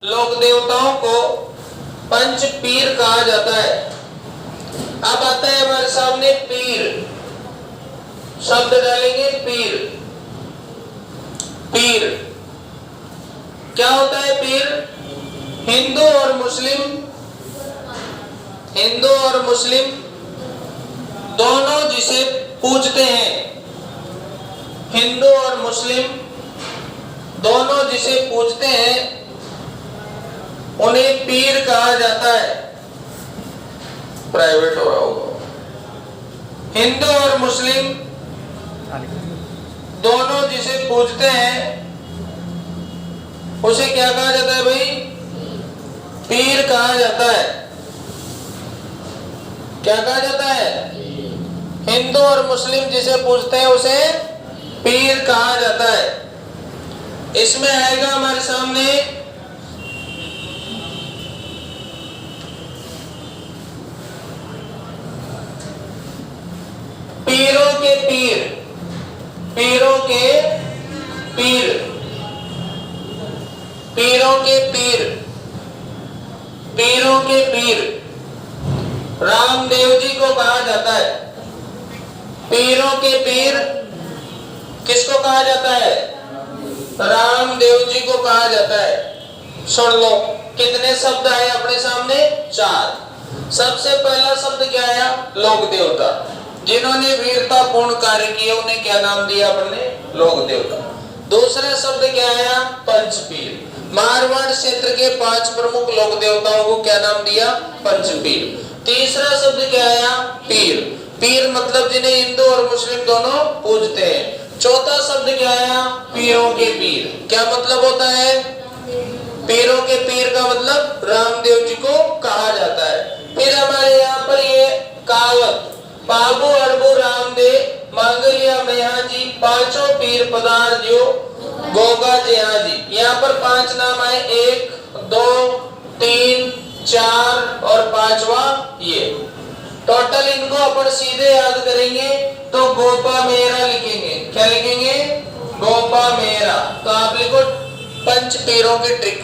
लोक देवताओं को पंच पीर कहा जाता है। अब आता है हमारे सामने पीर शब्द डालेंगे। पीर पीर क्या होता है? पीर हिंदू और मुस्लिम दोनों जिसे पूजते हैं, हिंदू और मुस्लिम दोनों जिसे पूजते हैं उन्हें पीर कहा जाता है। प्राइवेट हो रहा होगा। हिंदू और मुस्लिम दोनों जिसे पूजते हैं उसे क्या कहा जाता है भाई? पीर कहा जाता है। क्या कहा जाता है? हिंदू और मुस्लिम जिसे पूजते हैं उसे पीर कहा जाता है। इसमें आएगा हमारे सामने पीरों के पीर, पीरों के पीर, पीरों के पीर, पीरों के पीर रामदेव जी को कहा जाता है। पीरों के पीर किसको कहा जाता है? रामदेव जी को कहा जाता है। सुन लो कितने शब्द आए अपने सामने? 4। सबसे पहला शब्द क्या आया? लोक देवता। जिन्होंने वीरतापूर्ण कार्य किए उन्हें क्या नाम दिया अपने? लोक देवता। दूसरा शब्द क्या आया? पंचपीर। मारवाड़ क्षेत्र के 5 प्रमुख लोक देवताओं को क्या नाम दिया? पंचपीर। तीसरा शब्द क्या आया? पीर। पीर मतलब जिन्हें हिंदू और मुस्लिम दोनों पूजते हैं। चौथा शब्द क्या आया? पीरों के पीर। क्या मतलब होता है? पीरों के पीर का मतलब रामदेव जी को कहा जाता है। फिर हमारे यहाँ पर ये कहावत बाबू अड़बू रामदेव मांगलिया मेहा जी पांचों पीर पदार जो गोगा जेहा जी। यहाँ पर 5 नाम आए, 1 2 3 4 और 5वां ये। टोटल इनको अपन सीधे याद करेंगे तो गोपा मेरा लिखेंगे। क्या लिखेंगे? गोपा मेरा। तो आप लिखो पंच पीरों की ट्रिक,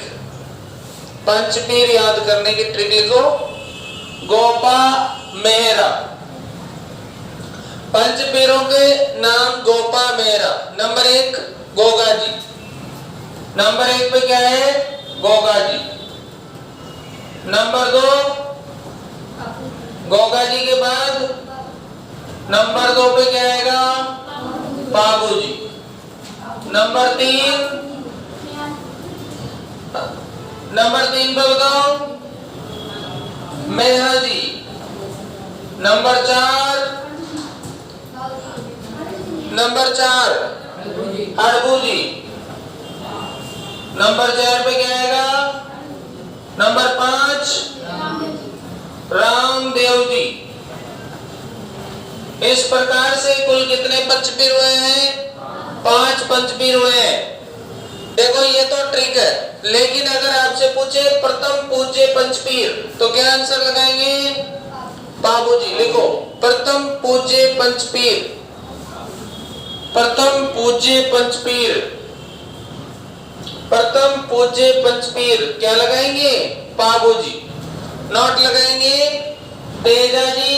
पंच पीर याद करने की ट्रिक लिखो गोपा मेहरा। पंच पीरों के नाम गोपा मेहरा। नंबर 1 गोगा जी। नंबर 1 पे क्या है? गोगा जी। नंबर 2 गोगा जी के बाद नंबर 2 पे क्या आएगा? बाबू जी। नंबर 3 पे बताओ मेहा जी। नंबर 4 हड़बू जी। नंबर 4 पे क्या आएगा? नंबर 5 रामदेव जी। इस प्रकार से कुल कितने पंचपीर हुए हैं? 5 पंचपीर हुए हैं। देखो ये तो ट्रिक है, लेकिन अगर आपसे पूछे प्रथम पूज्य पंचपीर तो क्या आंसर लगाएंगे? बाबूजी। लिखो प्रथम पूज्य पंचपीर, प्रथम पूज्य पंचपीर, प्रथम पूज्य पंचपीर क्या लगाएंगे? बाबूजी। नोट लगाएंगे तेजा जी,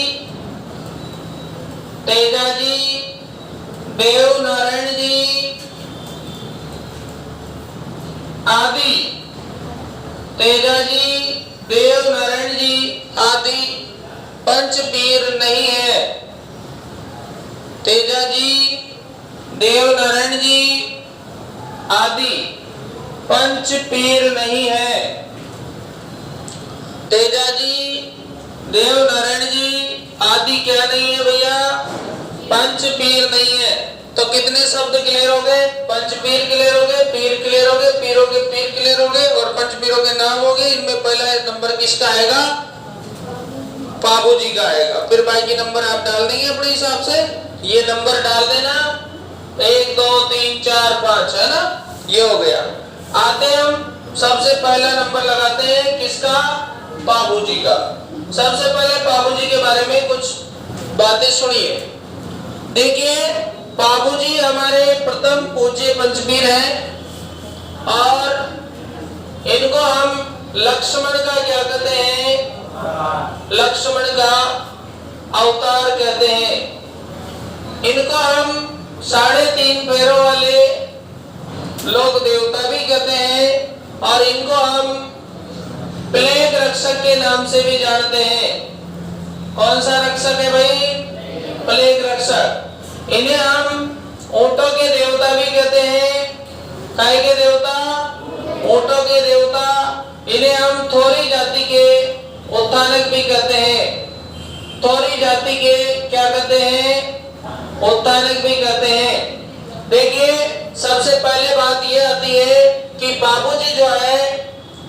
तेजा जी, देव नारायण जी आदि। तेजा जी, देव नारायण जी आदि पंचपीर नहीं है। तेजा जी, देव नारायण जी आदि पंचपीर नहीं है। तेजा जी, देव नारायण जी आदि क्या नहीं है भैया? पंचपीर नहीं है। तो कितने शब्द क्लियर हो गए? पंचपीर क्लियर हो गए, पीर क्लियर हो गए, पीरों के पीर क्लियर हो गए और पंचपीरों के नाम हो गए। इनमें पहला नंबर किसका आएगा? बाबूजी का आएगा। फिर बाकी नंबर आप डाल देंगे अपने हिसाब से। ये नंबर डाल देना 1 2 3 4 5 है ना? ये हो गया। आते हम सबसे पहला नंबर लगाते हैं किसका? बाबूजी का। सबसे पहले बाबूजी के बारे में कुछ बातें सुनिए। देखिए बाबूजी हमारे प्रथम पूज्य पंचपीर हैं और इनको हम लक्ष्मण का क्या कहते हैं? लक्ष्मण का अवतार कहते हैं। इनको हम 3.5 पैरों वाले लोक देवता भी कहते हैं और इनको हम प्लेग रक्षक के नाम से भी जानते हैं। कौन सा रक्षक है भाई? प्लेग रक्षक। इन्हें हम ऊंटों के देवता भी कहते हैं। काय के देवता? ऊंटों के देवता। इन्हें हम थोरी जाति के उत्थानक भी कहते हैं। थोरी जाति के क्या कहते हैं? उत्थानक भी कहते हैं। देखिए, सबसे पहले बात यह आती है कि बाबूजी जो है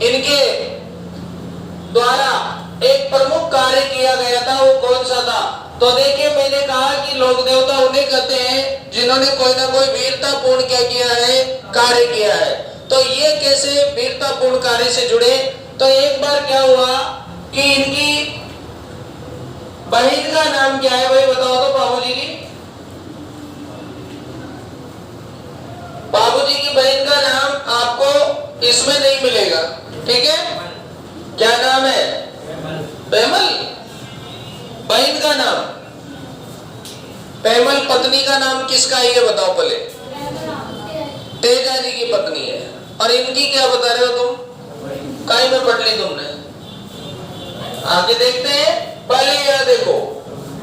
इनके द्वारा एक प्रमुख कार्य किया गया था, वो कौन सा था? तो देखिए, मैंने कहा कि लोक देवता उन्हें कहते हैं जिन्होंने कोई ना कोई वीरतापूर्ण क्या किया है? कार्य किया है। तो ये कैसे वीरतापूर्ण कार्य से जुड़े? तो एक बार क्या हुआ कि इनकी बहन का नाम क्या है भाई? बताओ तो बाबूजी की। बाबूजी की बहन का नाम आपको इसमें नहीं मिलेगा, ठीक है? क्या नाम है? पैमल। बहन का नाम पैमल। पत्नी का नाम किसका है ये बताओ पहले। तेजा जी की पत्नी है। और इनकी क्या बता रहे हो तुम? काई में पढ़ ली तुमने? आगे देखते हैं। पहले यह देखो,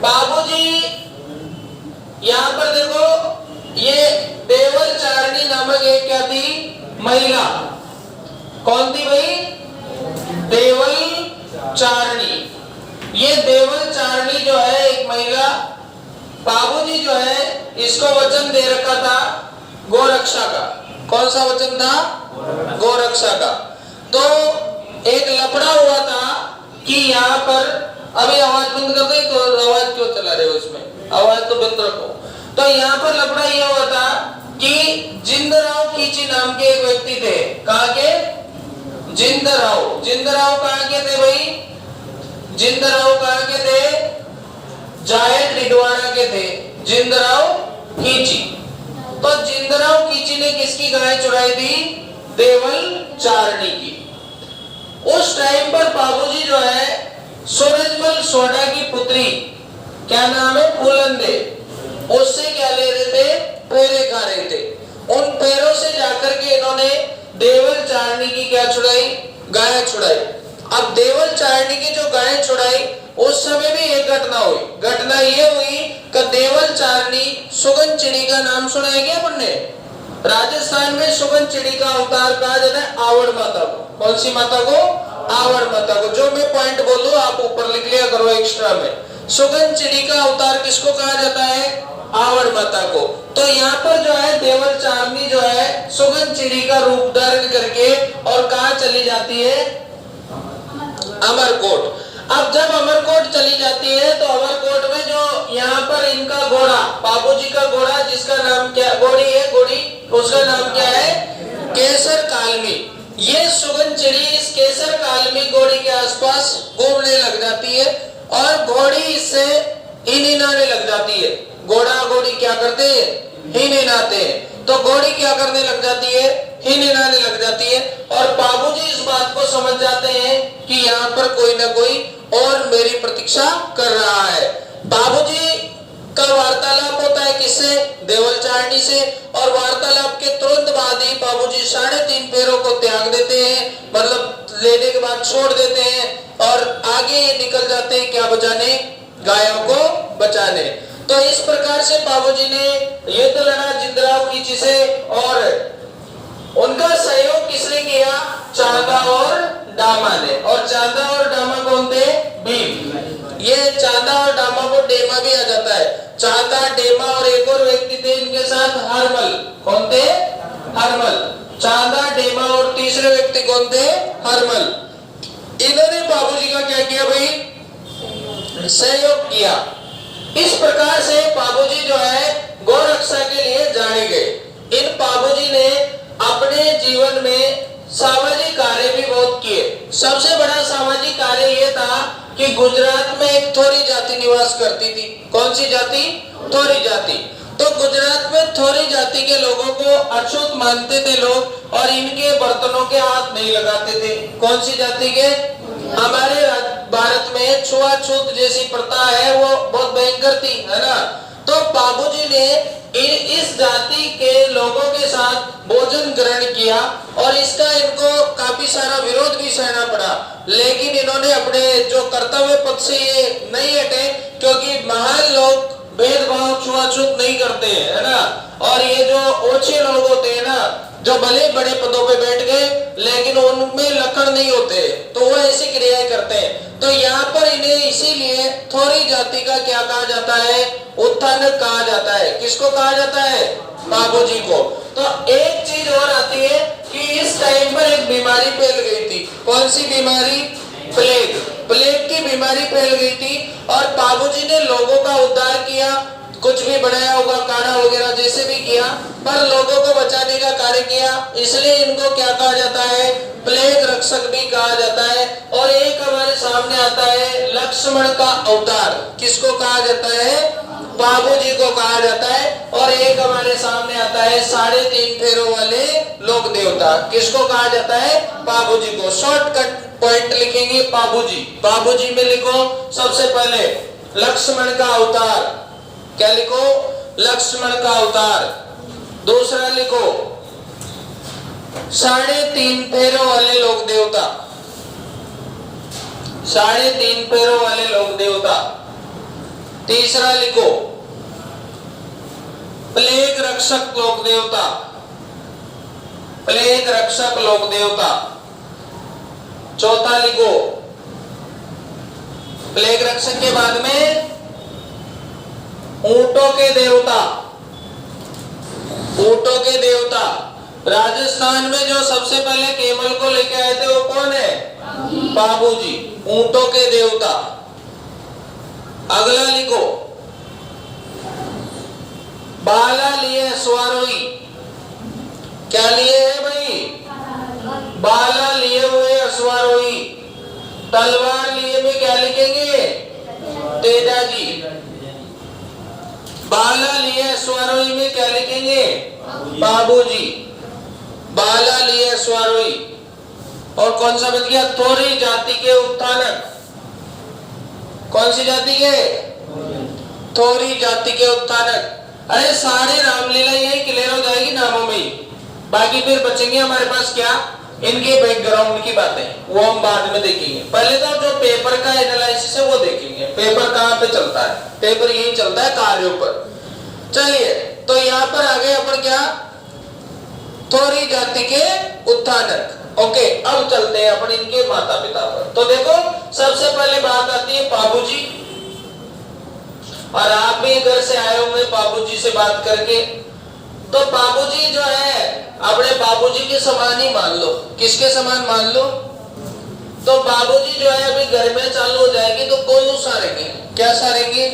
बाबूजी यहां पर देखो, ये देवल चारणी नामक एक क्या थी? महिला। कौन थी भाई? देवल चारणी। ये देवल चारणी जो है एक महिला, बाबूजी जो है इसको वचन दे रखा था गोरक्षा का। कौन सा वचन था? गोरक्षा का। तो एक लफड़ा हुआ था कि यहाँ पर, अभी आवाज बंद कर दो, तो आवाज क्यों चला रहे हो इसमें? आवाज तो बंद रखो। तो यहाँ पर लफड़ा यह हुआ था कि जिंदराव कीची नाम के एक व्यक्ति थे। कहाँ के? जिंदराव। जिंदराव कहाँ के थे भाई? जिंदराव कहाँ के थे? जायद डिडवाना के थे। जिंदराव कीची। तो जिंदराव कीची ने किसकी गाय चुराई थी? देवल चारणी की। उस टाइम पर बाबूजी जो है सूरजमल सोडा की पुत्री, क्या नाम है? फूलंदे, उससे क्या ले रहे थे? पैरे खा रहे थे। उन पैरों से जाकर के इन्होंने देवल चारणी की क्या छुड़ाई? गाय छुड़ाई। अब देवल चारणी की जो गाय छुड़ाई, उस समय भी एक घटना हुई। घटना ये हुई कि देवल चारणी सुगन चिड़ी का नाम सुना है क्या आपने? राजस्थान में सुगन चिड़ी का अवतार कहा जाता है आवड़ माता को। कौन सी माता को? आवड़ माता को। जो मैं पॉइंट बोलूं आप ऊपर लिख लिया करो एक्स्ट्रा में। सुगन चिड़ी का अवतार किसको कहा जाता है? आवड़ माता को। तो यहाँ पर जो है देवल चारणी जो है सुगन चिड़ी का रूप धारण करके और कहाँ चली जाती है? अमरकोट। अब जब अमरकोट चली जाती है तो अमरकोट में जो यहाँ पर इनका घोड़ा, बाबूजी का घोड़ा, जिसका नाम क्या? घोड़ी है, घोड़ी, उसका नाम क्या है? केसर कालमी। ये सुगन चिड़ी इस केसर कालमी घोड़ी के आसपास घूमने लग जाती है और घोड़ी इससे हिनहिनाने लग जाती है। घोड़ा घोड़ी क्या करते हैं? हिनहिनाते हैं। तो घोड़ी क्या करने लग जाती है? हिनहिनाने लग जाती है। और बाबूजी इस बात को समझ जाते हैं कि यहाँ पर कोई ना कोई और मेरी प्रतीक्षा कर रहा है। बाबूजी का वार्तालाप होता है किससे? देवल चारणी से। और वार्तालाप के तुरंत बाद ही बाबूजी 3.5 पैरों को त्याग देते हैं, मतलब लेने के बाद छोड़ देते हैं और आगे ये निकल जाते हैं क्या बचाने? गायों को बचाने। तो इस प्रकार से बाबूजी ने युद्ध लड़ा जिंदराव कीची से। और उनका सहयोग किसने किया? चांदा और डामा ने। और चांदा और डामा कौन थे? भीम। ये चांदा और डामा को डेमा भी आ जाता है। चांदा, डेमा और एक और व्यक्ति थे इनके साथ, हरमल। कौन थे? हरमल। चांदा, डेमा और तीसरे व्यक्ति कौन थे? हरमल। इन्होंने बाबूजी का क्या किया भाई? सहयोग किया। इस प्रकार से बाबूजी जो है गौरक्षा के लिए जाने गए। इन बाबूजी ने अपने जीवन में सामाजिक कार्य भी बहुत किए। सबसे बड़ा सामाजिक कार्य यह था कि गुजरात में एक थोरी जाति निवास करती थी। कौन सी जाति? थोरी जाति। तो गुजरात में थोड़ी जाति के लोगों को अछूत मानते थे लोग और इनके बर्तनों के हाथ नहीं लगाते थे। कौन सी जाति के? हमारे भारत में छुआछूत जैसी प्रथा है वो बहुत भयंकर थी, है ना। तो बाबूजी ने इस जाति के लोगों के साथ भोजन ग्रहण किया और इसका इनको काफी सारा विरोध भी सहना पड़ा, लेकिन इन्होंने अपने जो कर्तव्य पद से ये नहीं हटे, क्योंकि महान लोग भेदभाव छुआछूत नहीं करते हैं, है ना। और ये जो ओछे लोग होते हैं ना, जो भले बड़े पदों पे बैठ गए लेकिन उनमें लक्षण नहीं होते, तो वो ऐसी क्रियाएं करते हैं। तो यहाँ पर इन्हें इसीलिए थोड़ी जाति का क्या कहा जाता है? उत्थानक कहा जाता है। किसको कहा जाता है? बाबूजी को। तो एक चीज और आती है कि इस टाइम पर एक बीमारी फैल गई थी। कौन सी बीमारी? प्लेग। प्लेग की बीमारी फैल गई थी और बाबूजी ने लोगों का उद्धार किया, कुछ भी बनाया होगा, काढ़ा वगैरह जैसे भी किया, पर लोगों को बचाने का कार्य किया, इसलिए इनको क्या कहा जाता है? प्लेग रक्षक भी कहा जाता है। और एक हमारे सामने आता है लक्ष्मण का अवतार। किसको कहा जाता है? बाबूजी को कहा जाता है। और एक हमारे सामने आता है 3.5 फेरों वाले लोक देवता। किसको कहा जाता है? बाबूजी को। शॉर्टकट पॉइंट लिखेंगे बाबूजी। बाबूजी में लिखो सबसे पहले लक्ष्मण का अवतार। क्या लिखो? लक्ष्मण का अवतार। दूसरा लिखो 3.5 फेरों वाले लोक देवता। 3.5 फेरों वाले लोक देवता। तीसरा लिखो प्लेग रक्षक लोक देवता। प्लेग रक्षक लोक देवता। चौथा लिखो प्लेग रक्षक के बाद में ऊंटों के देवता। ऊंटों के देवता। राजस्थान में जो सबसे पहले केमल को लेके आए थे वो कौन है? बाबूजी। ऊंटों के देवता। अगला लिखो बाला लिए अश्वारोही। क्या लिए है भाई? बाला लिए हुए अश्वारोही। तलवार लिए में क्या लिखेंगे? तेजाजी। बाला लिए अश्वारोही में क्या लिखेंगे? बाबूजी। बाला लिए अश्वारोही। और कौन सा बच गया? थोड़ी जाति के उत्थानक। कौन सी जाति के? थोड़ी जाति के उत्थानक। अरे सारे रामलीला यही क्लियर हो जाएगी नामों में ही, बाकी फिर बचेंगे हमारे पास क्या? इनके बैकग्राउंड की बातें, वो हम बाद में देखेंगे। पहले तो जो पेपर का एनालिसिस है वो देखेंगे। पेपर कहाँ पे चलता है? पेपर यही चलता है कार्यों पर। चलिए, तो यहाँ पर आ गए अपन क्या? थोड़ी जाति के उत्थानक। ओके, अब चलते हैं अपन इनके माता पिता पर। तो देखो सबसे पहले बात आती है बाबूजी। और आप भी घर से आए होंगे बाबूजी से बात करके, तो बाबूजी जो है अपने बाबूजी के समान ही मान लो। किसके समान मान लो? तो बाबूजी जो है अभी घर में चालू हो जाएगी तो कोल्लू सारेंगे। क्या सारेंगे?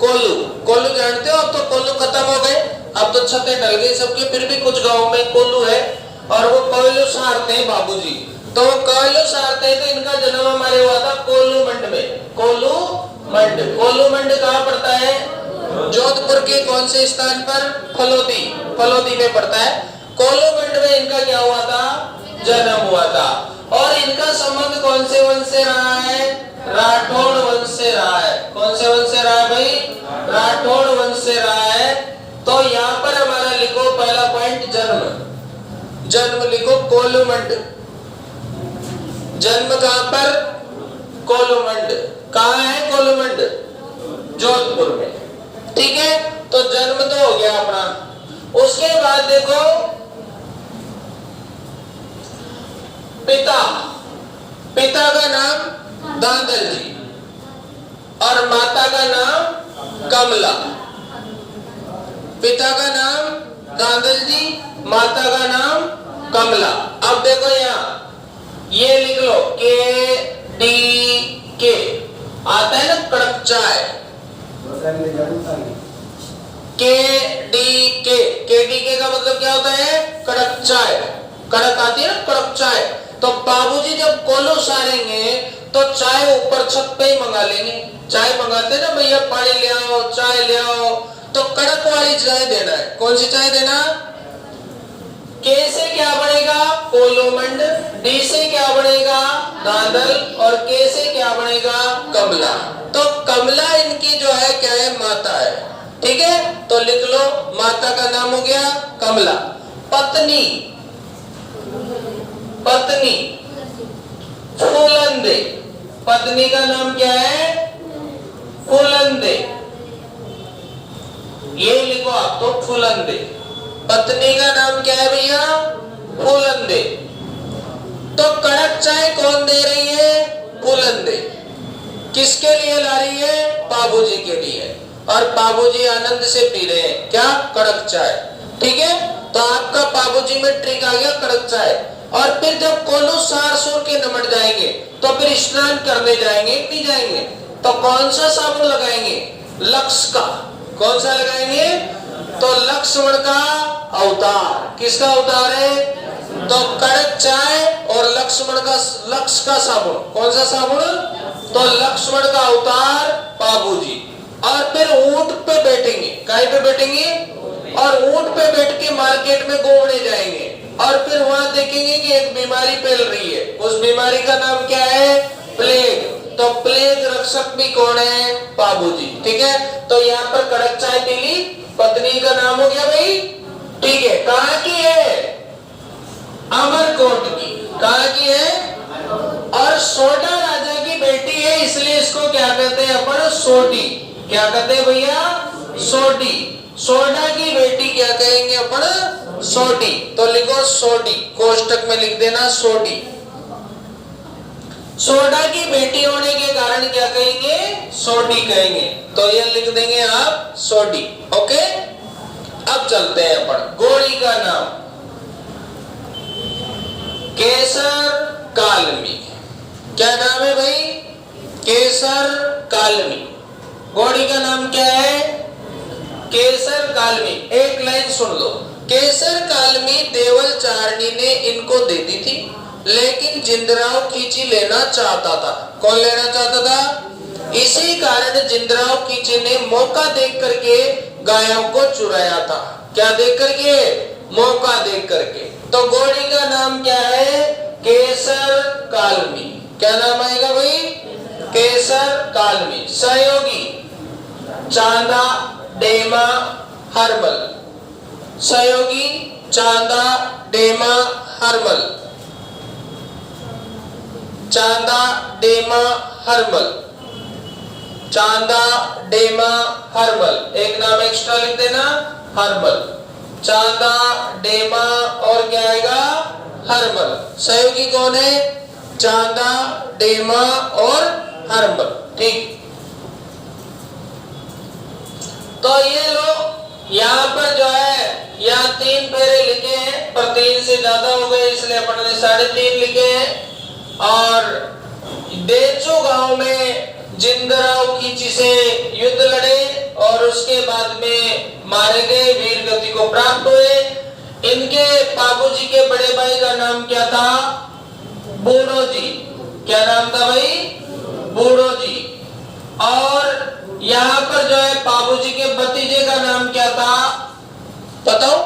कोल्लू। कोल्लू जानते हो? अब तो कोल्लू खत्म हो गए, अब तो छतें डल गई सबकी, फिर भी कुछ गांव में कोल्लू है और वो कोल्लू सारते हैं बाबूजी। तो कोल्लू सारते हैं, तो इनका जन्म हमारे हुआ था कोल्लू मंड में। कोल्लू मंड। कोल्लू मंड कहाँ पड़ता है? जोधपुर के कौन से स्थान पर? फलोदी। फलोदी में पड़ता है। कोल्लू मंड में इनका क्या हुआ था? जन्म हुआ था। और इनका संबंध कौन से वंश से रहा है? राठौड़ वंश से रहा है। कौन से वंश से रहा है भाई? राठौड़ वंश से रहा है। तो यहाँ पर हमारा लिखो पहला पॉइंट जन्म। जन्म लिखो कोल्लू मंड। जन्म कहाँ पर? कोल्लू मंड। कहाँ है कोल्लू मंड? जोधपुर में। ठीक है, तो जन्म तो हो गया अपना। उसके बाद देखो पिता। पिता का नाम दादल जी और माता का नाम कमला। पिता का नाम दादल जी, माता का नाम कमला। अब देखो यहाँ ये लिख लो KDK। आता है ना कड़क चाय। KDK। KDK का मतलब क्या होता है? कड़क चाय। कड़क आती है ना, कड़क चाय। तो बाबूजी जब कोल्लू सारेंगे तो चाय ऊपर छत पे ही मंगा लेंगे। चाय मंगाते ना भैया, पानी ले आओ, चाय ले आओ, तो कड़क वाली चाय देना है। कौन सी चाय देना? के से क्या बनेगा? कोलोमंड, डी से क्या बनेगा? दादल, और के से क्या बनेगा? कमला। तो कमला इनकी जो है क्या है? माता है। ठीक है, तो लिख लो, माता का नाम हो गया कमला। पत्नी, पत्नी फूलंदे, पत्नी का नाम क्या है? फूलंदे। ये लिखो आप तो, फूलंदे। पत्नी का नाम क्या है भैया? फूलंदे। तो कड़क चाय कौन दे रही है? फूलंदे। किसके लिए ला रही है? बाबूजी के लिए। और बाबूजी आनंद से पी रहे हैं क्या? कड़क चाय। ठीक है, तो आपका बाबूजी में ट्रिक आ गया, कड़क चाय। और फिर जब कोल्हू सारसूर के निमट जाएंगे तो फिर स्नान करने जाएंगे, नहीं जाएंगे? तो कौन सा साबुन लगाएंगे? लक्स का। कौन सा लगाएंगे? तो लक्ष्मण का अवतार। किसका अवतार है? तो कड़क चाय और लक्ष्मण का, लक्ष्य का साबुन। कौन सा साबुन? तो लक्ष्मण का अवतार बाबूजी। और फिर ऊंट पे बैठेंगे। काहे पे बैठेंगे? और ऊंट पे बैठ के मार्केट में घूमने जाएंगे और फिर वहां देखेंगे कि एक बीमारी फैल रही है। उस बीमारी का नाम क्या है? प्लेग। तो प्लेग रक्षक भी कौन है? बाबूजी। ठीक है, तो यहाँ पर कड़क चाय पी ली, पत्नी का नाम हो गया भाई। ठीक है, कहाँ की है? अमरकोट की। कहाँ की है? और सोडा राजा की बेटी है, इसलिए इसको क्या कहते हैं अपन? सोडी। क्या कहते हैं भैया? सोडी। सोडा की बेटी क्या कहेंगे अपन? सोडी। तो लिखो सोडी, कोष्टक में लिख देना सोडी। सोडा की बेटी होने के कारण क्या कहेंगे? सोडी कहेंगे। तो ये लिख देंगे आप सोडी। ओके, अब चलते हैं अपन। गोरी का नाम केसर कालमी। क्या नाम है भाई? केसर कालमी। घोड़ी का नाम क्या है? केसर कालमी। एक लाइन सुन लो। केसर कालमी देवल चारणी ने इनको दे दी थी, लेकिन जिंदराव खींची लेना चाहता था। कौन लेना चाहता था? इसी कारण जिंदराव खींची ने मौका देख करके गायों को चुराया था। क्या देख करके? मौका देख करके। तो घोड़ी का नाम क्या है? केसर कालमी। क्या नाम आएगा भाई? केसर कालमी। सहयोगी चांदा डेमा हरमल। सहयोगी चांदा डेमा हरमल। चांदा डेमा हरमल। चांदा डेमा हरमल। एक नाम एक्स्ट्रा लिख देना, हरमल। चांदा डेमा और क्या आएगा? हरमल। सहयोगी कौन है? चांदा डेमा और हरमल। ठीक, तो ये लो यहाँ पर जो है, यहाँ 3 फेरे लिखे हैं, पर 3 से ज्यादा हो गए इसलिए अपन ने 3.5 लिखे हैं। और देचू गांव में जिंदराव खींची से युद्ध लड़े और उसके बाद में मारे गए, वीर गति को प्राप्त हुए। इनके बाबूजी के बड़े भाई का नाम क्या था? बूढ़ो जी। क्या नाम था भाई? बूढ़ो जी। और यहाँ पर जो है बाबूजी के भतीजे का नाम क्या था? बताओ,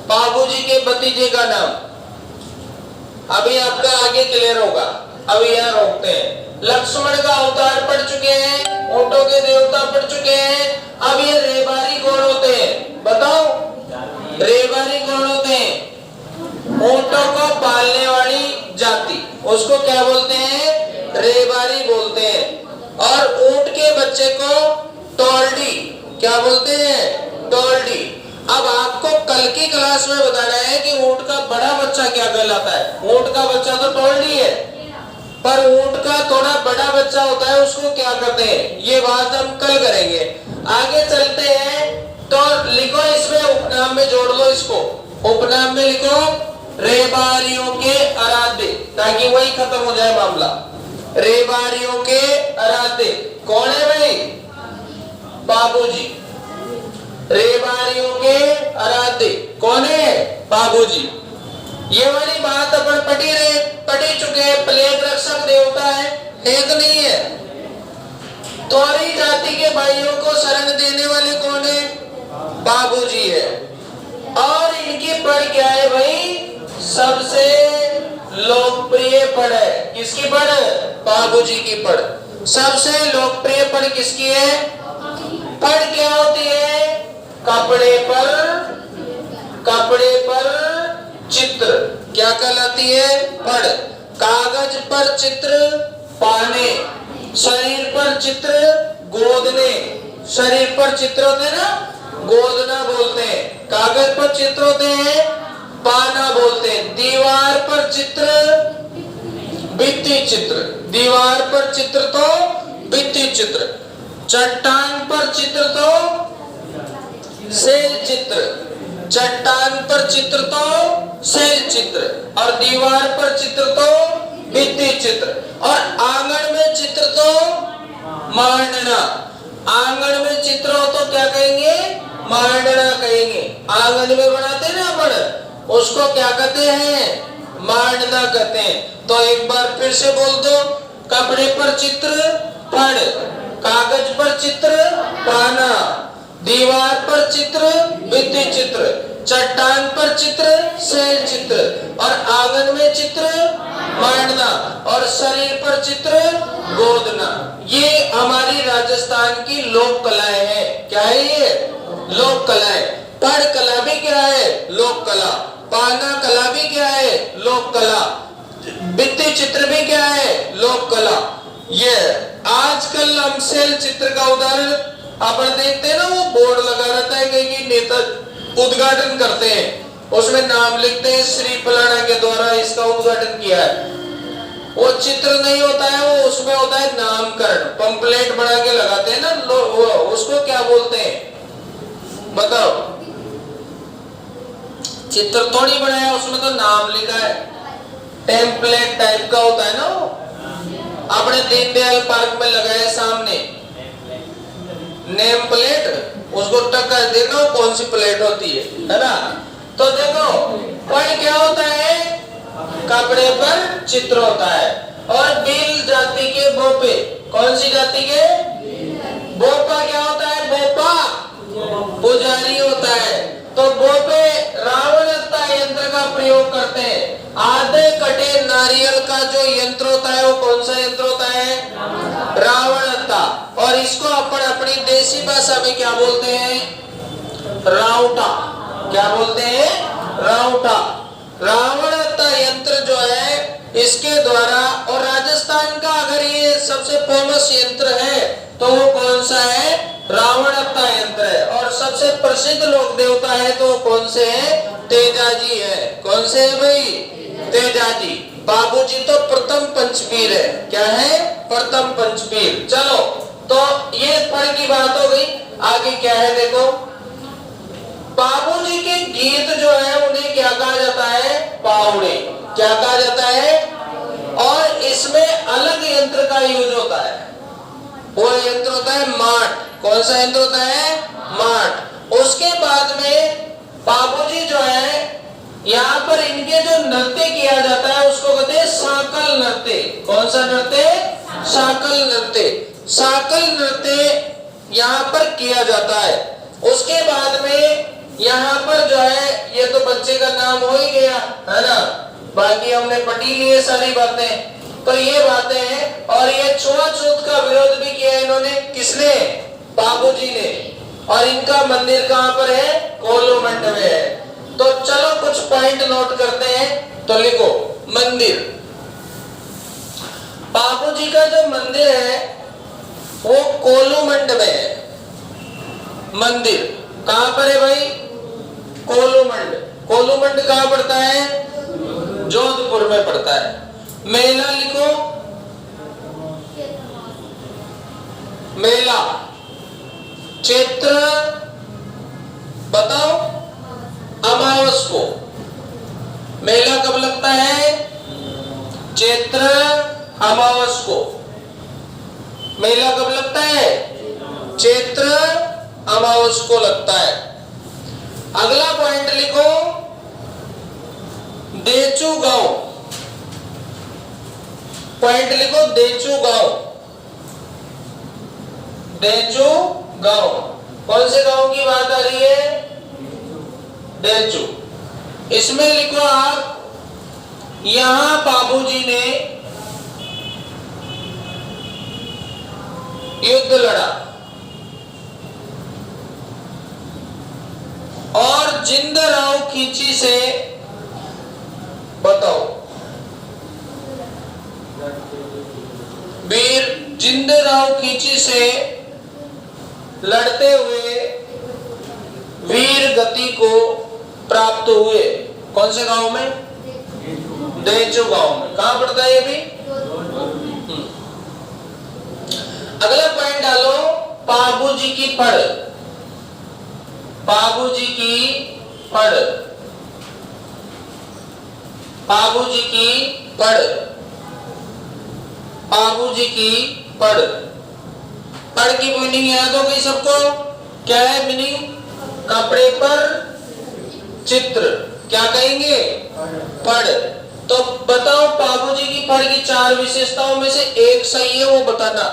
बाबूजी के भतीजे का नाम। अभी आपका आगे क्लियर होगा, अभी यहाँ रोकते हैं। लक्ष्मण का अवतार पढ़ चुके हैं, ऊंटों के देवता पढ़ चुके हैं। अब ये रेबारी कौन होते हैं? बताओ, रेबारी कौन होते हैं? ऊंटों को पालने वाली जाति, उसको क्या बोलते हैं? रेबारी बोलते हैं। और ऊंट के बच्चे को टोल्डी क्या बोलते हैं? टोल्डी। अब आपको कल की क्लास में बताना है कि ऊंट का बड़ा बच्चा क्या कहलाता है। ऊंट का बच्चा तो टोल्डी है, पर ऊंट का थोड़ा बड़ा बच्चा होता है, उसको क्या कहते हैं? ये बात हम कल करेंगे। आगे चलते हैं, तो लिखो इसमें उपनाम में जोड़ लो इसको। उपनाम में लिखो रेबारियों के आराध्य, ताकि वही खत्म हो जाए मामला। रेबारियों के आराध्य कौन है भाई? बाबूजी। रेबारियों के आराध्य कौन है? बाबूजी। ये वाली बात अपन पढ़ी चुके हैं। प्लेग रक्षक देवता है कि नहीं है? तोरी जाति के भाइयों को शरण देने वाले कौन है? बाबूजी है। और इनकी पढ़ क्या है भाई? सबसे लोकप्रिय पढ़ है। किसकी पढ़? बाबूजी की पढ़। सबसे लोकप्रिय पढ़ किसकी है? पढ़ क्या होती है? कपड़े पर चित्र क्या कहलाती है? पढ़। कागज पर चित्र पाने, शरीर पर चित्र गोदने। शरीर पर चित्र होते हैं ना, गोदना बोलते हैं। कागज पर चित्र होते हैं, पाना बोलते हैं। दीवार पर चित्र भित्ति चित्र, दीवार पर चित्र तो भित्ति चित्र। चट्टान पर चित्र तो शैल चित्र, चट्टान पर चित्र तो शैल चित्र, और दीवार पर चित्र तो भित्ति चित्र, और आंगन में चित्र तो मांडना। आंगन में चित्र हो तो क्या कहेंगे? मांडना कहेंगे। आंगन में बनाते ना अपन, उसको क्या कहते हैं? मांडना कहते हैं। तो एक बार फिर से बोल दो। कपड़े पर चित्र पढ़, कागज पर चित्र पाना, दीवार पर चित्र भित्ति चित्र, चट्टान पर चित्र शैल चित्र, और आंगन में चित्र मांडना, और शरीर पर चित्र गोदना। ये हमारी राजस्थान की लोक कलाएं हैं। क्या है ये? लोक कलाएं। पढ़ कला भी क्या है? लोक कला। पाना कला भी क्या है? लोक कला। भित्ति चित्र भी क्या है? लोक कला। ये आजकल हम शैल चित्र का उदाहरण अपन देखते हैं ना, वो बोर्ड लगा रहता है, कहीं नेता उद्घाटन करते हैं, उसमें नाम लिखते हैं श्री फलाना के द्वारा इसका उद्घाटन किया है। वो चित्र नहीं होता है, वो उसमें होता है नामकरण। पंपलेट बना के लगाते हैं ना, उसको क्या बोलते हैं बताओ? चित्र थोड़ी बनाया, उसमें तो नाम लिखा है। टेम्पलेट टाइप का होता है ना वो। आपने दीनदयाल पार्क में लगाया सामने नेम प्लेट, उसको टक्कर देखो कौन सी प्लेट होती है ना? तो देखो पढ़ क्या होता है? कपड़े पर चित्र होता है। और भील जाति के बोपे, कौन सी जाति के? बोपा क्या होता है? बोपा पुजारी होता है। तो बोपे रावण हत्या यंत्र का प्रयोग करते हैं। आधे कटे नारियल का जो यंत्र होता है वो कौन सा यंत्र होता है? रावण हत्या। और इसको अपन अपनी देसी भाषा में क्या बोलते हैं? राउटा। क्या बोलते हैं? राउटा। रावण हत्या यंत्र जो है इसके द्वारा, और राजस्थान का अगर ये सबसे फेमस यंत्र है तो वो कौन सा है? रावण हत्या यंत्र है। और सबसे प्रसिद्ध लोक देवता है तो कौन से है? तेजाजी है। कौन से है भाई? तेजाजी। बाबूजी तो प्रथम पंचवीर है। क्या है? प्रथम पंचवीर। चलो, तो ये पढ़ की बात हो गई। आगे क्या है देखो। बाबूजी के गीत जो है उन्हें क्या कहा जाता है? पावड़े। क्या कहा जाता है? और इसमें अलग यंत्र का यूज होता है। वो यंत्र होता है माट। कौन सा यंत्र होता है? माट। उसके बाद में बाबूजी जो है यहाँ पर इनके जो नृत्य किया जाता है उसको कहते हैं साकल नृत्य। कौन सा नृत्य? साकल नृत्य। साकल नृत्य यहाँ पर किया जाता है। उसके बाद में यहाँ पर जो है, ये तो बच्चे का नाम हो ही गया है ना, बाकी हमने पढ़ी ली है सारी बातें। तो ये बातें हैं। और ये छुआछूत का विरोध भी किया इन्होंने। किसने? बाबूजी ने। और इनका मंदिर कहाँ पर है? कोलूमंड में है। तो चलो कुछ पॉइंट नोट करते हैं। तो लिखो मंदिर। बाबूजी का जो मंदिर है वो कोलूमंड में है। मंदिर कहाँ पर है भाई? कोलूमंड। कोलूमंड कहाँ पड़ता है? जोधपुर में पड़ता है। मेला लिखो। मेला चैत्र बताओ। अमावस को। मेला कब लगता है? चैत्र अमावस को। मेला कब लगता है? चैत्र अमावस को लगता है। अगला पॉइंट लिखो देचू गांव। पॉइंट लिखो देचू गांव। डेचू गांव। कौन से गांव की बात आ रही है? डेचू। इसमें लिखो आप, यहां बाबूजी ने युद्ध लड़ा और जिंदराव खींची से, बताओ, वीर जिंदराव खींची से लड़ते हुए वीर गति को प्राप्त हुए। कौन से गांव में? डेचू गांव में। कहां पड़ता है ये भी? अगला पॉइंट डालो, बाबूजी की फड़। बाबूजी की फड़, बाबूजी की फड़, बाबूजी की फड़। फड़ की मीनिंग याद हो गई सबको? क्या है मीनिंग? कपड़े पर चित्र, क्या कहेंगे? फड़। तो बताओ बाबूजी की फड़ की 4 विशेषताओं में से एक सही है वो बताना।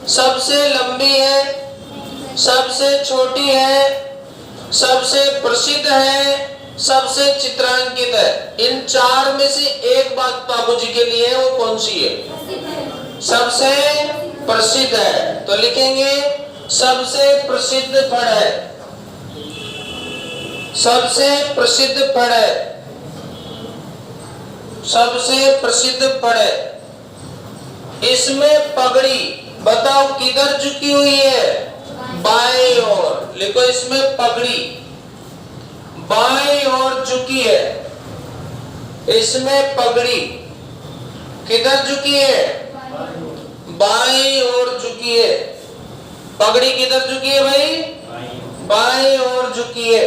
सबसे लंबी है, सबसे छोटी है, सबसे प्रसिद्ध है, सबसे चित्रांकित है। इन 4 में से एक बात बाबूजी के लिए है, वो कौन सी है? सबसे प्रसिद्ध है। तो लिखेंगे सबसे प्रसिद्ध फड़ है, सबसे प्रसिद्ध फड़ है, सबसे प्रसिद्ध फड़ है। इसमें पगड़ी, बताओ किधर झुकी हुई है? बाएं ओर। लिखो इसमें पगड़ी बाएं ओर झुकी है। इसमें पगड़ी किधर झुकी है? बाएं ओर झुकी है। पगड़ी किधर झुकी है भाई? बाएं ओर झुकी है।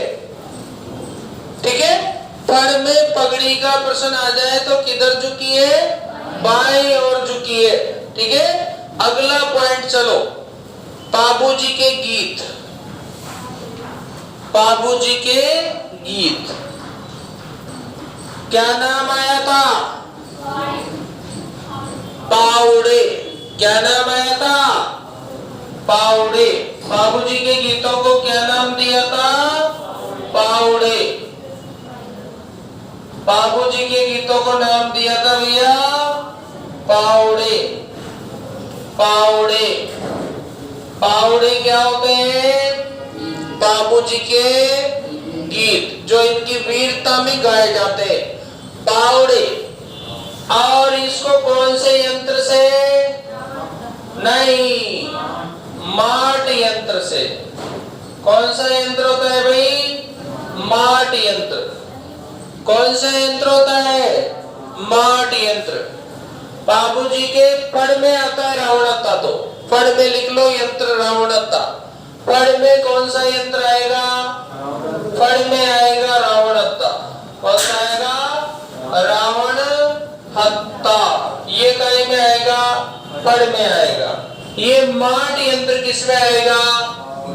ठीक है, फड़ में पगड़ी का प्रश्न आ जाए तो किधर झुकी है? बाएं ओर झुकी है। ठीक है, अगला पॉइंट चलो, बाबूजी के गीत। बाबूजी के गीत, क्या नाम आया था? पावड़े। क्या नाम आया था? पावड़े। बाबूजी के गीतों को क्या नाम दिया था? पावड़े। बाबूजी के गीतों को नाम दिया था भैया पावड़े। पावड़े, पावड़े क्या होते हैं? बाबूजी के गीत जो इनकी वीरता में गाए जाते हैं, पावड़े। और इसको कौन से यंत्र से? नहीं, माट यंत्र से। कौन सा यंत्र होता है भाई? माट यंत्र। कौन सा यंत्र होता है? माट यंत्र। बाबूजी के फड़ में आता है रावणत्ता, तो फड़ में लिख लो यंत्र रावणत्ता। फड़ में कौन सा यंत्र आएगा? फड़ में आएगा रावणत्ता। कौन सा आएगा? रावण हत्ता। ये कहीं में आएगा? फड़ में आएगा। ये माट यंत्र किसमें आएगा?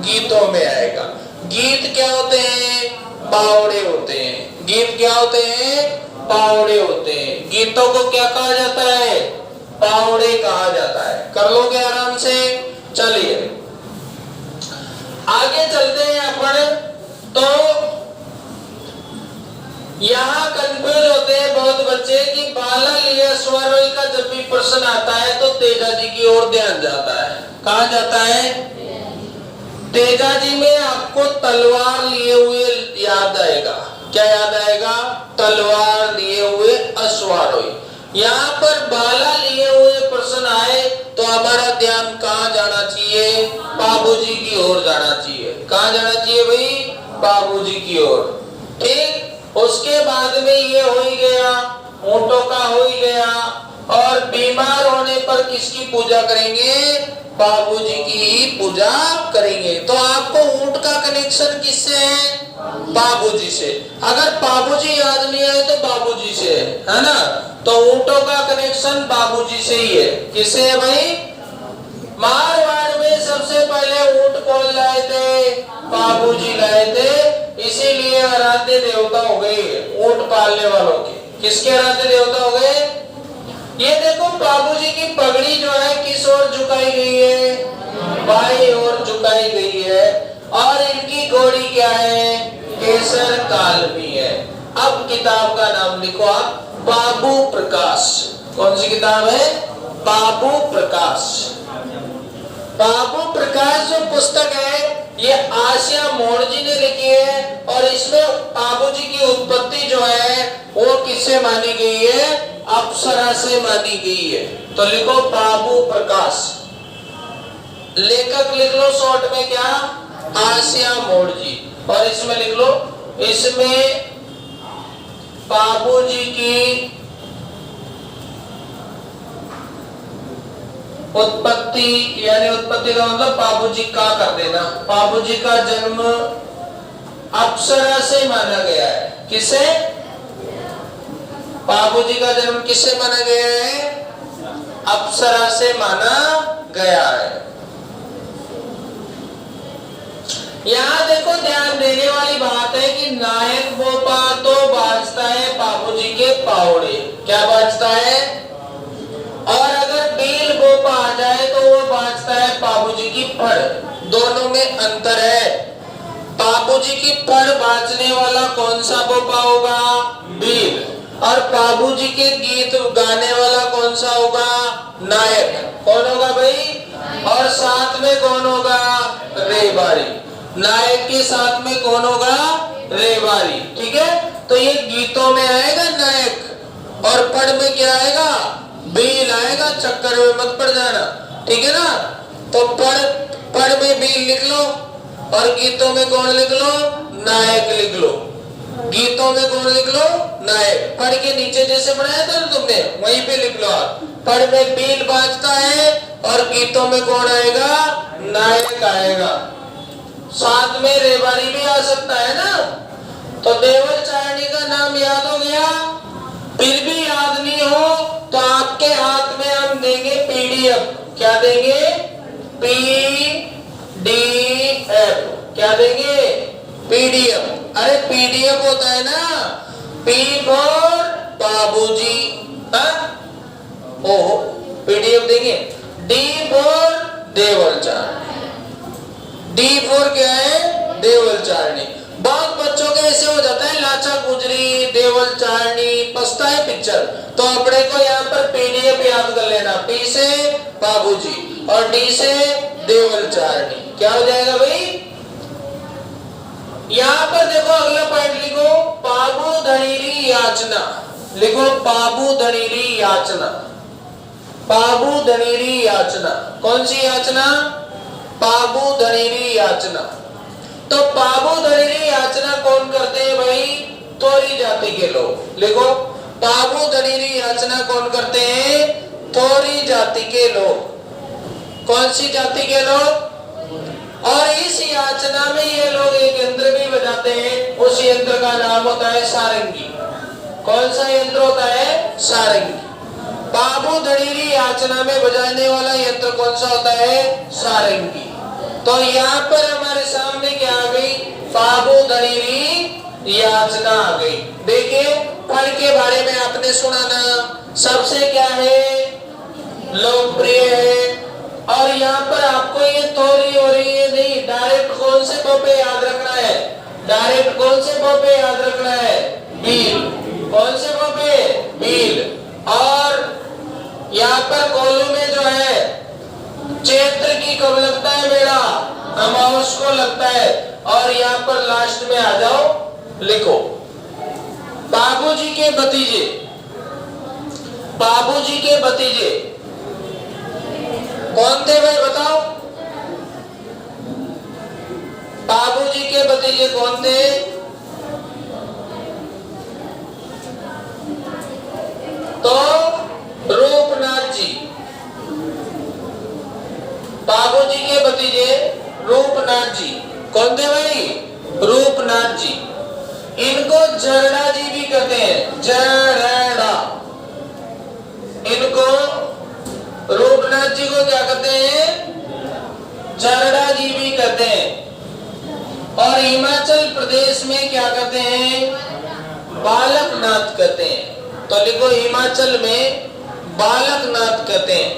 गीतों में आएगा। गीत क्या होते हैं? पावड़े होते हैं। गीत क्या होते हैं? पावड़े होते हैं। गीतों को क्या कहा जाता है? पावड़े कहा जाता है। कर लोगे आराम से? चलिए आगे चलते हैं अपन। तो यहाँ कंफ्यूज होते हैं बहुत बच्चे कि बाला लिया स्वर का जब भी प्रश्न आता है तो तेजा जी की ओर ध्यान जाता है। कहा जाता है? तेजा जी में आपको तलवार लिए हुए याद आएगा। क्या याद आएगा? तलवार लिए हुए अश्वारोही। यहाँ पर बाला लिए हुए प्रश्न आए तो हमारा ध्यान कहाँ जाना चाहिए? बाबूजी की ओर जाना चाहिए। कहाँ जाना चाहिए भाई? बाबूजी की ओर। ठीक, उसके बाद में ये हो ही गया, ऊंटों का हो ही गया। और बीमार होने पर किसकी पूजा करेंगे? बाबूजी की ही पूजा करेंगे। तो आपको ऊंट का कनेक्शन किससे है? बाबूजी से। अगर बाबूजी याद नहीं आए तो बाबूजी से है ना। तो ऊंटों का कनेक्शन बाबूजी से ही है। किससे है भाई? मारवाड़ में सबसे पहले ऊंट कौन लाए थे? बाबूजी लाए थे। इसीलिए आराध्य देवता हो गए ऊंट पालने वालों के। किसके आराध्य देवता हो गए? ये देखो बाबूजी की पगड़ी जो है किस ओर झुकाई गई है? बाईं ओर झुकाई गई है और इनकी घोड़ी क्या है? केसर कालमी है। अब किताब का नाम लिखो आप, बाबू प्रकाश। कौन सी किताब है? बाबू प्रकाश। बाबू प्रकाश जो पुस्तक है ये आसिया मोड़ जी ने लिखी है और इसमें बाबू जी की उत्पत्ति जो है वो किससे मानी गई है? अप्सरा से मानी गई है। तो लिखो बाबू प्रकाश। लेखक लिख लो शॉर्ट में क्या? आसिया मोड़ जी। और इसमें लिख लो, इसमें बाबू जी की उत्पत्ति, यानी उत्पत्ति का मतलब बाबूजी का कर देना। बाबूजी का जन्म अप्सरा से माना गया है। किसे? बाबूजी का जन्म किससे माना गया है? अप्सरा से माना गया है। यहाँ देखो ध्यान देने वाली बात है कि नायक बोपा तो बाजता है बाबूजी के पावड़े। क्या बाजता है? और अगर बील बोपा आ जाए तो वो बाजता है बाबूजी की फड़। दोनों में अंतर है। बाबूजी की फड़ बाजने वाला कौन सा बोपा होगा? बील। और बाबूजी के गीत गाने वाला कौन सा होगा? नायक। कौन होगा भाई? और साथ में कौन होगा? रेबारी। नायक के साथ में कौन होगा? रेबारी। ठीक है, तो ये गीतों में आएगा नायक और फड़ में क्या आएगा? बील आएगा। चक्कर में मत पड़ जाना, ठीक है ना? तो पढ़ में बील लिख लो और गीतों में कौन लिख लो? नायक लिख लो। गीतों में कौन लिख लो? नायक। पढ़ के नीचे जैसे बनाया था ना तुमने, वहीं पे लिख लो आप। पढ़ में बील बाजता है और गीतों में कौन आएगा? नायक आएगा। साथ में रेवाड़ी भी आ सकता है ना। तो देवल चारणी का नाम याद हो गया। फिर भी याद नहीं हो तो आपके हाथ में हम देंगे पीडीएफ। क्या देंगे? पीडीएफ। क्या देंगे? पीडीएफ। अरे पीडीएफ होता है ना, पी फॉर बाबूजी। ओहो, पीडीएफ देंगे। D for Deval Charani. D for क्या है? देवल चारणी। बहुत बच्चों के ऐसे हो जाता है, लाचा गुजरी, देवल चारणी, पछता है पिक्चर। तो अपने को यहाँ पर पीडीएफ याद कर लेना। पी से बाबूजी और डी से देवल चारणी। क्या हो जाएगा भाई? यहाँ पर देखो अगला पॉइंट लिखो, बाबू धनीरी याचना। लिखो बाबू धनीरी याचना। बाबू धनीरी याचना। कौन सी याचना? बाबू धनीरी याचना। तो बाबू धनीरी याचना कौन करते हैं भाई? तोरी जाति के लोग। लिखो बाबू धनीरी याचना कौन करते हैं? तोरी जाति के लोग। कौन सी जाति के लोग? और इस याचना में ये लोग एक यंत्र भी बजाते हैं। उस यंत्र का नाम होता है सारंगी। कौन सा यंत्र होता है? सारंगी। बाबू धनीरी याचना में बजाने वाला यंत्र कौन सा होता है? सारंगी। तो यहाँ पर हमारे सामने क्या आ गई? बाबू धनीरी याचना आ गई। देखिए फल के बारे में आपने सुना ना, सबसे क्या है? लोकप्रिय है। और यहाँ पर आपको ये तोरी हो रही है नहीं, डायरेक्ट कौन से बोपे याद रखना है? डायरेक्ट कौन से बोपे याद रखना है? बील। कौन से बोपे? बील। और यहाँ पर कोल्लू में जो है चैत्र की कब लगता है मेला? अमावस को लगता है। और यहाँ पर लास्ट में आ जाओ, लिखो बाबूजी के भतीजे। बाबूजी के भतीजे कौन थे भाई बताओ? बाबूजी के भतीजे कौन थे? तो रूपनाथ जी। बाबूजी के भतीजे रूपनाथ जी। कौन थे भाई? रूपनाथ जी। इनको जरड़ा जी भी कहते हैं। जरड़ा। इनको रूपनाथ जी को क्या कहते हैं? जरड़ा जी भी कहते हैं। और हिमाचल प्रदेश में क्या कहते हैं? बालकनाथ कहते हैं। तो लिखो हिमाचल में बालकनाथ कहते हैं।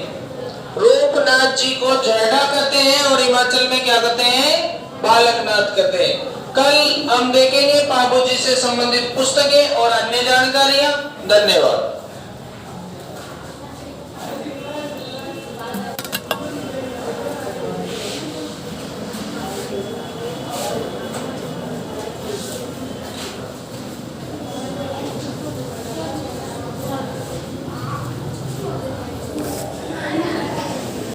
रूपनाथ जी को जरडा कहते हैं और हिमाचल में क्या कहते हैं, बालकनाथ कहते हैं। कल हम देखेंगे पाबू जी से संबंधित पुस्तकें और अन्य जानकारियां। धन्यवाद।